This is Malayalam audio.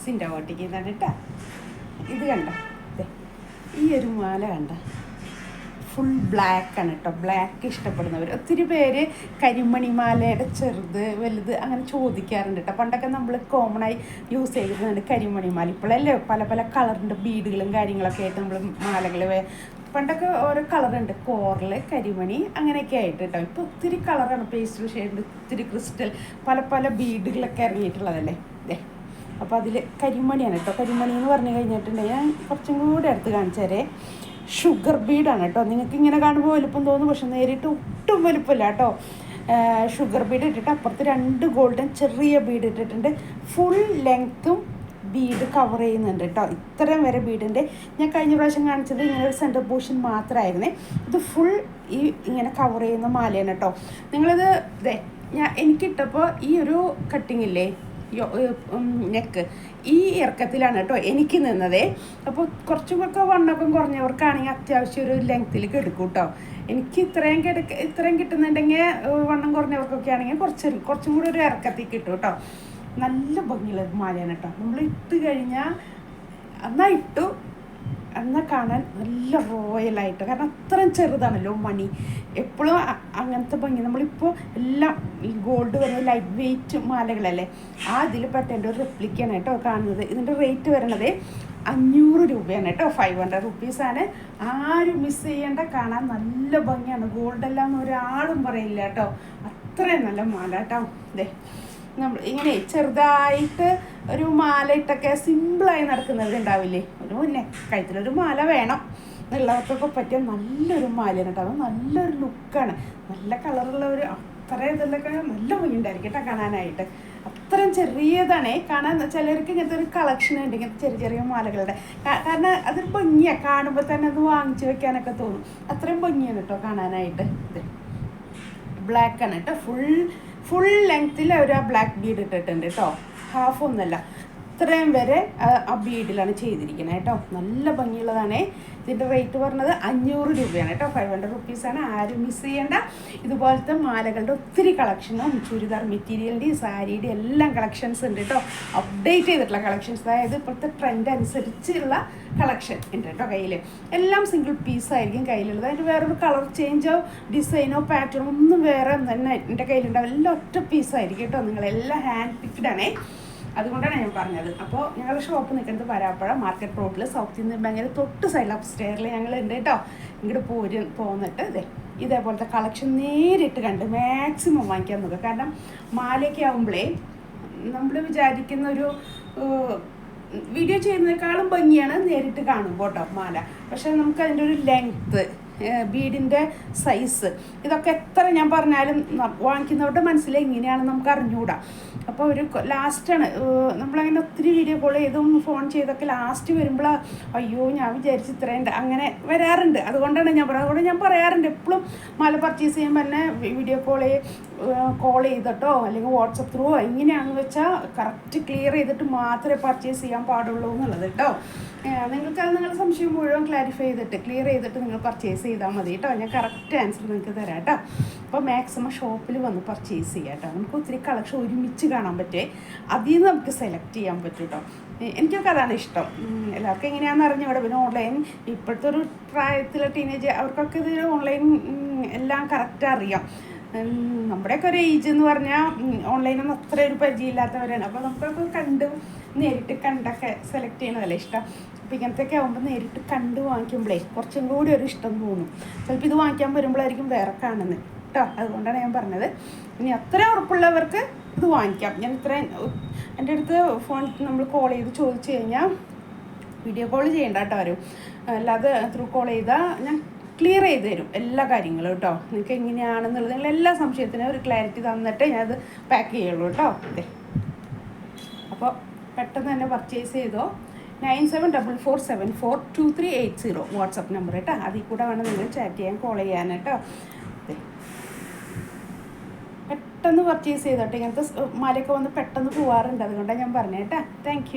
ഡ്രസ്സിൻ്റെ ഓട്ടിക്കുന്നതാണ് കേട്ടോ. ഇത് കണ്ട, ഈ ഒരു മാല കണ്ട, ഫുൾ ബ്ലാക്കാണ് കേട്ടോ. ബ്ലാക്ക് ഇഷ്ടപ്പെടുന്നവർ ഒത്തിരി പേര് കരിമണി മാലയുടെ ചെറുത് വലുത് അങ്ങനെ ചോദിക്കാറുണ്ട് കേട്ടോ. പണ്ടൊക്കെ നമ്മൾ കോമണായി യൂസ് ചെയ്തിരുന്നുണ്ട് കരിമണി മാല. ഇപ്പോഴല്ലേ പല പല കളറിൻ്റെ ബീഡുകളും കാര്യങ്ങളൊക്കെ ആയിട്ട് നമ്മൾ മാലകൾ പണ്ടൊക്കെ ഓരോ കളറുണ്ട്, കോറൽ, കരിമണി അങ്ങനെയൊക്കെ ആയിട്ട് കേട്ടോ. ഇപ്പോൾ ഒത്തിരി കളറാണ്, പേസ്റ്റൽ ഷെയ്ഡ്, ഒത്തിരി ക്രിസ്റ്റൽ, പല പല ബീഡുകളൊക്കെ ഇറങ്ങിയിട്ടുള്ളതല്ലേ. അപ്പോൾ അതിൽ കരിമണിയാണ് കേട്ടോ. കരിമണി എന്ന് പറഞ്ഞു കഴിഞ്ഞിട്ടുണ്ടെങ്കിൽ ഞാൻ കുറച്ചും കൂടി അടുത്ത് കാണിച്ചു തരേ. ഷുഗർ ബീഡാണ് കേട്ടോ. നിങ്ങൾക്ക് ഇങ്ങനെ കാണുമ്പോൾ വലുപ്പം തോന്നും, പക്ഷെ നേരിട്ട് ഒട്ടും വലുപ്പമില്ല കേട്ടോ. ഷുഗർ ബീഡ് ഇട്ടിട്ട് അപ്പുറത്ത് 2 ഗോൾഡൻ ചെറിയ ബീഡ് ഇട്ടിട്ടുണ്ട്. ഫുൾ ലെങ്ത്തും ബീഡ് കവർ ചെയ്യുന്നുണ്ട് കേട്ടോ. ഇത്രയും വരെ ബീഡിൻ്റെ ഞാൻ കഴിഞ്ഞ പ്രാവശ്യം കാണിച്ചത് ഇങ്ങനെ ഒരു സെൻറ്റർ പോർഷൻ മാത്രമായിരുന്നേ. ഇത് ഫുൾ ഈ ഇങ്ങനെ കവർ ചെയ്യുന്ന മാലയാണ് കേട്ടോ. നിങ്ങളിത് എനിക്കിട്ടപ്പോൾ ഈ ഒരു കട്ടിങ് ഇല്ലേ, നെക്ക് ഈ ഇറക്കത്തിലാണ് കേട്ടോ എനിക്ക് നിന്നതേ. അപ്പോൾ കുറച്ചുമൊക്കെ വണ്ണൊക്കെ കുറഞ്ഞവർക്കാണെങ്കിൽ അത്യാവശ്യം ഒരു ലെങ്ത്തിൽ എടുക്കും കേട്ടോ. എനിക്ക് ഇത്രയും കിട്ടുന്നുണ്ടെങ്കിൽ വണ്ണം കുറഞ്ഞവർക്കൊക്കെ ആണെങ്കിൽ കുറച്ചും കൂടി ഒരു ഇറക്കത്തിൽ കിട്ടും കേട്ടോ. നല്ല ഭംഗിയുള്ള മാലയാണ് കേട്ടോ. നമ്മൾ ഇട്ട് കഴിഞ്ഞാൽ എന്നാൽ കാണാൻ നല്ല റോയലായിട്ട്, കാരണം അത്രയും ചെറുതാണല്ലോ മണി. എപ്പോഴും അങ്ങനത്തെ ഭംഗി. നമ്മളിപ്പോൾ എല്ലാം ഈ ഗോൾഡ് വരുന്ന ലൈറ്റ് വെയ്റ്റ് മാലകളല്ലേ, ആ ഇതിൽ പെട്ടതിൻ്റെ ഒരു റെപ്ലിക്കാണ് കേട്ടോ കാണുന്നത്. ഇതിൻ്റെ റേറ്റ് വരണത് 500 രൂപയാണ് കേട്ടോ. 500 റുപ്പീസാണ്. ആരും മിസ് ചെയ്യേണ്ട, കാണാൻ നല്ല ഭംഗിയാണ്. ഗോൾഡെല്ലാം ഒരാളും പറയില്ല കേട്ടോ. അത്രയും നല്ല മാല കേട്ടോ. നമ്മൾ ഇങ്ങനെ ചെറുതായിട്ട് ഒരു മാല ഇട്ടൊക്കെ സിമ്പിളായി നടക്കുന്നവരുണ്ടാവില്ലേ, ഒരു കഴുത്തിലൊരു മാല വേണം എന്നുള്ളവർക്കൊക്കെ പറ്റിയ നല്ലൊരു മാലയാണ് കേട്ടോ. അത് നല്ലൊരു ലുക്കാണ്, നല്ല കളറുള്ള ഒരു അത്ര ഇതിലൊക്കെ നല്ല ഭംഗിയുണ്ടായിരിക്കും കേട്ടോ കാണാനായിട്ട്. അത്രയും ചെറിയതാണേ കാണാൻ. ചിലർക്ക് ഇങ്ങനത്തെ ഒരു കളക്ഷൻ ഉണ്ട് ഇങ്ങനത്തെ ചെറിയ ചെറിയ മാലകളുടെ, കാരണം അതൊരു ഭംഗിയാണ്, കാണുമ്പോൾ തന്നെ അത് വാങ്ങിച്ചു വെക്കാനൊക്കെ തോന്നും. അത്രയും ഭംഗിയാണ് കേട്ടോ കാണാനായിട്ട്. ഇത് ബ്ലാക്കാണ് കേട്ടോ. ഫുൾ ലെങ്ത്തിൽ അവർ ആ ബ്ലാക്ക് ബീഡ് ഇട്ടിട്ടുണ്ട് കേട്ടോ. ഹാഫ് ഒന്നല്ല, ഇത്രയും വരെ ആ ബീഡിലാണ് ചെയ്തിരിക്കുന്നത് കേട്ടോ. നല്ല ഭംഗിയുള്ളതാണേ. ഇതിൻ്റെ റേറ്റ് പറഞ്ഞത് 500 രൂപയാണ് കേട്ടോ. 500 റുപ്പീസാണ്. ആരും മിസ് ചെയ്യേണ്ട. ഇതുപോലത്തെ മാലകളുടെ ഒത്തിരി കളക്ഷനും ചുരിദാർ മെറ്റീരിയലിൻ്റെയും സാരിയുടെയും എല്ലാം കളക്ഷൻസ് ഉണ്ട് കേട്ടോ. അപ്ഡേറ്റ് ചെയ്തിട്ടുള്ള കളക്ഷൻസ്, അതായത് ഇപ്പോഴത്തെ ട്രെൻഡ് അനുസരിച്ചുള്ള കളക്ഷൻ ഉണ്ട് കേട്ടോ കയ്യിൽ. എല്ലാം സിംഗിൾ പീസായിരിക്കും കയ്യിലുള്ളത്. അതിൻ്റെ വേറൊരു കളർ ചേഞ്ചോ ഡിസൈനോ പാറ്റേണോ ഒന്നും വേറെ തന്നെ എൻ്റെ കയ്യിലുണ്ടാവും. എല്ലാം ഒറ്റ പീസായിരിക്കും കേട്ടോ. നിങ്ങളെല്ലാം ഹാൻഡ് പിക്ഡ് ആണേ. അതുകൊണ്ടാണ് ഞാൻ പറഞ്ഞത്. അപ്പോൾ ഞങ്ങളുടെ ഷോപ്പ് നിൽക്കുന്നത് വരാപ്പുഴ മാർക്കറ്റ് റോഡിൽ സൗത്ത് ഇന്ത്യൻ ബാങ്കിൻ്റെ തൊട്ട് സൈഡിൽ അപ്പ് സ്റ്റെയറിൽ ഞങ്ങളുണ്ട് കേട്ടോ. ഇങ്ങോട്ട് പോന്നിട്ട് ഇതേപോലത്തെ കളക്ഷൻ നേരിട്ട് കണ്ട് മാക്സിമം വാങ്ങിക്കാൻ നോക്കുക. കാരണം മാലയൊക്കെ ആകുമ്പോഴേ നമ്മൾ വിചാരിക്കുന്ന ഒരു വീഡിയോ ചെയ്യുന്നതിനേക്കാളും ഭംഗിയാണ് നേരിട്ട് കാണുമ്പോൾ കേട്ടോ മാല. പക്ഷേ നമുക്ക് അതിൻ്റെ ഒരു ലെങ്ത്ത്, ബീഡിൻ്റെ സൈസ്, ഇതൊക്കെ എത്ര ഞാൻ പറഞ്ഞാലും വാങ്ങിക്കുന്നവരുടെ മനസ്സിൽ എങ്ങനെയാണ് നമുക്ക് അറിഞ്ഞുകൂടാ. അപ്പോൾ ഒരു ലാസ്റ്റാണ് നമ്മളങ്ങനെ ഒത്തിരി വീഡിയോ കോൾ ചെയ്തും ഫോൺ ചെയ്തൊക്കെ ലാസ്റ്റ് വരുമ്പോൾ അയ്യോ ഞാൻ വിചാരിച്ച് ഇത്രയുണ്ട് അങ്ങനെ വരാറുണ്ട്. അതുകൊണ്ടാണ് ഞാൻ പറയാറുണ്ട് എപ്പോഴും മാല പർച്ചേസ് ചെയ്യുമ്പോൾ തന്നെ വീഡിയോ കോൾ ചെയ്തിട്ടോ അല്ലെങ്കിൽ വാട്സപ്പ് ത്രൂ എങ്ങനെയാണെന്ന് വെച്ചാൽ കറക്റ്റ് ക്ലിയർ ചെയ്തിട്ട് മാത്രമേ പർച്ചേസ് ചെയ്യാൻ പാടുള്ളൂ എന്നുള്ളത് കേട്ടോ. നിങ്ങൾക്കത് നിങ്ങളുടെ സംശയം മുഴുവൻ ക്ലിയർ ചെയ്തിട്ട് നിങ്ങൾ പർച്ചേസ് ചെയ്താൽ മതി കേട്ടോ. ഞാൻ കറക്റ്റ് ആൻസർ നിങ്ങൾക്ക് തരാം കേട്ടോ. അപ്പോൾ മാക്സിമം ഷോപ്പിൽ വന്ന് പർച്ചേസ് ചെയ്യാം കേട്ടോ. നമുക്ക് ഒത്തിരി കളക്ഷൻ ഒരുമിച്ച് കാണാൻ പറ്റേ, അതിൽ നിന്ന് നമുക്ക് സെലക്ട് ചെയ്യാൻ പറ്റും കേട്ടോ. എനിക്കൊക്കെ അതാണ് ഇഷ്ടം. എല്ലാവർക്കും എങ്ങനെയാണെന്ന് അറിഞ്ഞൂടെ. പിന്നെ ഓൺലൈൻ ഇപ്പോഴത്തെ ഒരു പ്രായത്തിലെ ടീനേജ് അവർക്കൊക്കെ ഇത് ഓൺലൈൻ എല്ലാം കറക്റ്റ് അറിയാം. നമ്മുടെയൊക്കെ ഒരു ഏജ് എന്ന് പറഞ്ഞാൽ ഓൺലൈനൊന്നും അത്ര ഒരു പരിചയമില്ലാത്തവരാണ്. അപ്പോൾ നമുക്കൊക്കെ നേരിട്ട് കണ്ടൊക്കെ സെലക്ട് ചെയ്യണതല്ലേ ഇഷ്ടം. അപ്പോൾ ഇങ്ങനത്തെയൊക്കെ ആകുമ്പോൾ നേരിട്ട് കണ്ട് വാങ്ങിക്കുമ്പോഴേ കുറച്ചും കൂടി ഒരു ഇഷ്ടം തോന്നും. ചിലപ്പോൾ ഇത് വാങ്ങിക്കാൻ വരുമ്പോഴായിരിക്കും വേറെ കാണുന്നത് കേട്ടോ. അതുകൊണ്ടാണ് ഞാൻ പറഞ്ഞത്. ഇനി അത്ര ഉറപ്പുള്ളവർക്ക് ഇത് വാങ്ങിക്കാം. ഞാൻ ഇത്രയും എൻ്റെ അടുത്ത് ഫോൺ നമ്മൾ കോൾ ചെയ്ത് ചോദിച്ചു കഴിഞ്ഞാൽ വീഡിയോ കോൾ ചെയ്യേണ്ട കേട്ടോ ആരും, അല്ലാതെ ത്രൂ കോൾ ചെയ്താൽ ഞാൻ ക്ലിയർ ചെയ്ത് തരും എല്ലാ കാര്യങ്ങളും കേട്ടോ. നിങ്ങൾക്ക് എങ്ങനെയാണെന്നുള്ളത് നിങ്ങളെല്ലാ സംശയത്തിനും ഒരു ക്ലാരിറ്റി തന്നിട്ട് ഞാനത് പാക്ക് ചെയ്യുള്ളൂ കേട്ടോ. അതെ, അപ്പോൾ പെട്ടെന്ന് തന്നെ പർച്ചേസ് ചെയ്തോ. 9744742380 വാട്സപ്പ് നമ്പർ കേട്ടോ. അതിൽ കൂടെ വേണം നിങ്ങൾ ചാറ്റ് ചെയ്യാൻ കോൾ ചെയ്യാൻ കേട്ടോ. പെട്ടെന്ന് പർച്ചേസ് ചെയ്തോട്ടെ. ഇങ്ങനത്തെ മാലയൊക്കെ വന്ന് പെട്ടെന്ന് പോവാറുണ്ട്. അതുകൊണ്ടാണ് ഞാൻ പറഞ്ഞത് കേട്ടോ. താങ്ക്